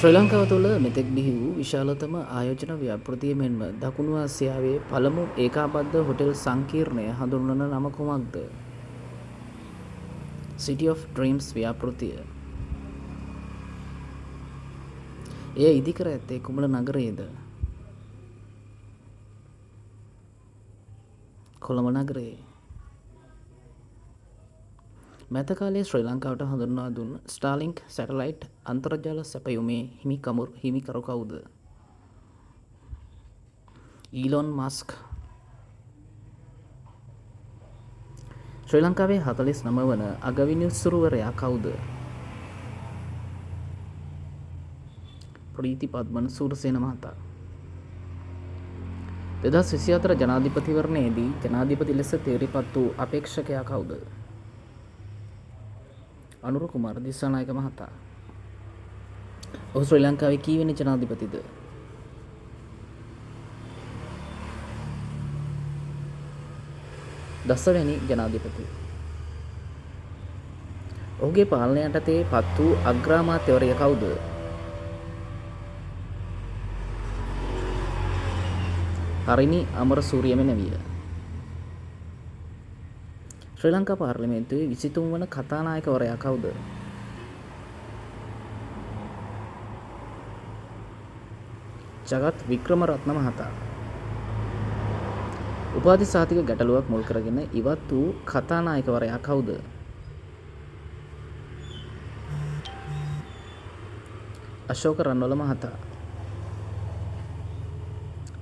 ශ්‍රී ලංකාව තුළ මෙතෙක් බිහි වූ විශාලතම ආයෝජන ව්‍යාපෘතිය මෙන්ම දකුණු ආසියාවේ පළමු ඒකාබද්ධ හොටෙල් සංකීර්ණය හඳුන්වන නම කුමක්ද? සිටි ඔෆ් ඩ්‍රීම්ස් ව්‍යාපෘතිය. එය ඉදිකර ඇත්තේ කුමන නගරයේද? කොළඹ නගරයේ. මෑත කාලයේ ශ්‍රී ලංකාවට හඳුන්වා දුන් ස්ටාර්ලින්ක් සැටලයිට් අන්තර්ජාල සැපයුමේ හිමිකරු කවුද? Elon Musk. ශ්‍රී ලංකාවේ 49 වන අගවිනිසුරුවරයා කවුද? ප්‍රීති පද්මන් සූරසේන මහතා. 2024 ජනාධිපතිවරණයේදී ජනාධිපති ලෙස තේරිපත් වූ අපේක්ෂකයා කවුද? අනුර කුමාර දිසානායක මහතා. ඔහු ශ්‍රී ලංකාවේ කීවෙනි ජනාධිපතිද? දසවැනි ජනාධිපති. ඔහුගේ පාලනය යටතේ පත් වූ අග්‍රාමාත්‍යවරයා කවුද? හරිනි අමරසූරිය මෙනවිය. ශ්‍රී ලංකා පාර්ලිමේන්තුවේ 23 වන කතානායකවරයා කවුද? ජගත් වික්‍රමරත්න මහතා. උපාධි සාතික ගැටලුවක් මුල් කරගෙන ඉවත් වූ කතානායකවරයා කවුද? අශෝක රන්වල මහතා.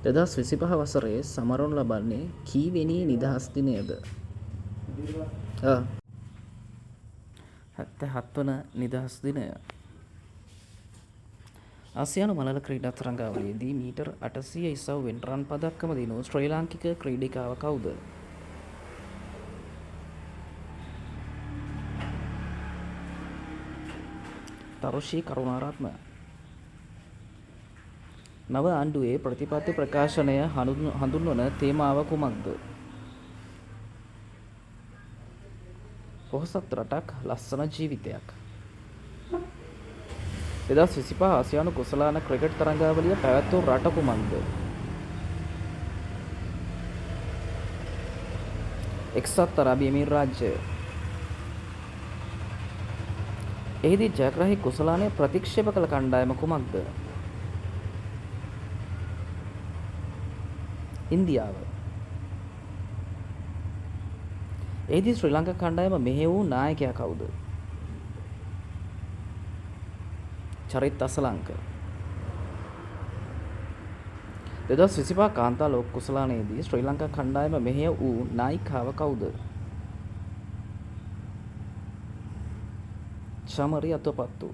2025 වසරේ සමරනු ලබන්නේ කීවෙනි නිදහස් දිනයද? 77 වන නිදහස් දිනය. ආසියානු මලල ක්‍රීඩා තරඟාවලියේදී මීටර් 800 ඉසව්වෙන් රන් පදක්කම දිනූ ශ්‍රී ලාංකික ක්‍රීඩිකාව කවුද? තරුෂී කරුණාරත්න. නව ආණ්ඩුවේ ප්‍රතිපත්ති ප්‍රකාශනය හඳුන්වන තේමාව කුමක්ද? පොහොසත් රටක් ලස්සන ජීවිතයක්. 2025 ආසියානු කුසලාන ක්‍රිකට් තරඟාවලිය පැවැත් වූ රට කුමක්ද? එක්සත් අරාබි එමිරාජ්‍යය. එහිදී ජයග්‍රාහී කුසලානය ප්‍රතික්ෂේප කළ කණ්ඩායම කුමක්ද? ඉන්දියාව. එහිදී ශ්‍රී ලංකා කණ්ඩායම මෙහෙය වූ නායකයා කවුද? චරිත් අසලංක. 2025 කාන්තා ලෝක කුසලානයේදී ශ්‍රී ලංකා කණ්ඩායම මෙහෙය වූ නායිකාව කවුද? චමරි අතපත්තු.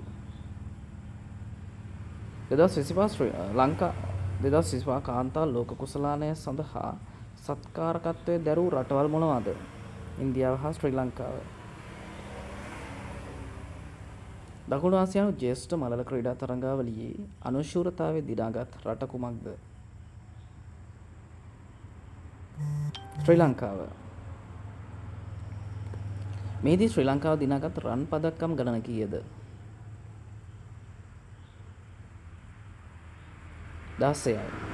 2025 කාන්තා ලෝක කුසලානය සඳහා සත්කාරකත්වයේ දැරූ රටවල් මොනවාද? ඉන්දියාව හා ශ්‍රී ලංකාව. දකුණු ආසියානු ජ්‍යෙෂ්ඨ මලල ක්‍රීඩා තරඟාවලියේ අනුශූරතාවය දිනාගත් රට කුමක්ද? ශ්‍රී ලංකාව. මෙහිදී ශ්‍රී ලංකාව දිනාගත් රන් පදක්කම් ගණන කීයද? 16යි.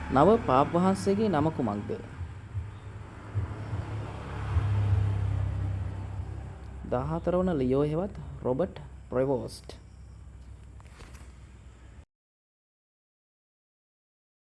නව පාප් වහන්සේගේ නම කුමක්ද? 14 වන ලියෝ හෙවත් රොබර්ට් ප්‍රෙවෝස්ට්.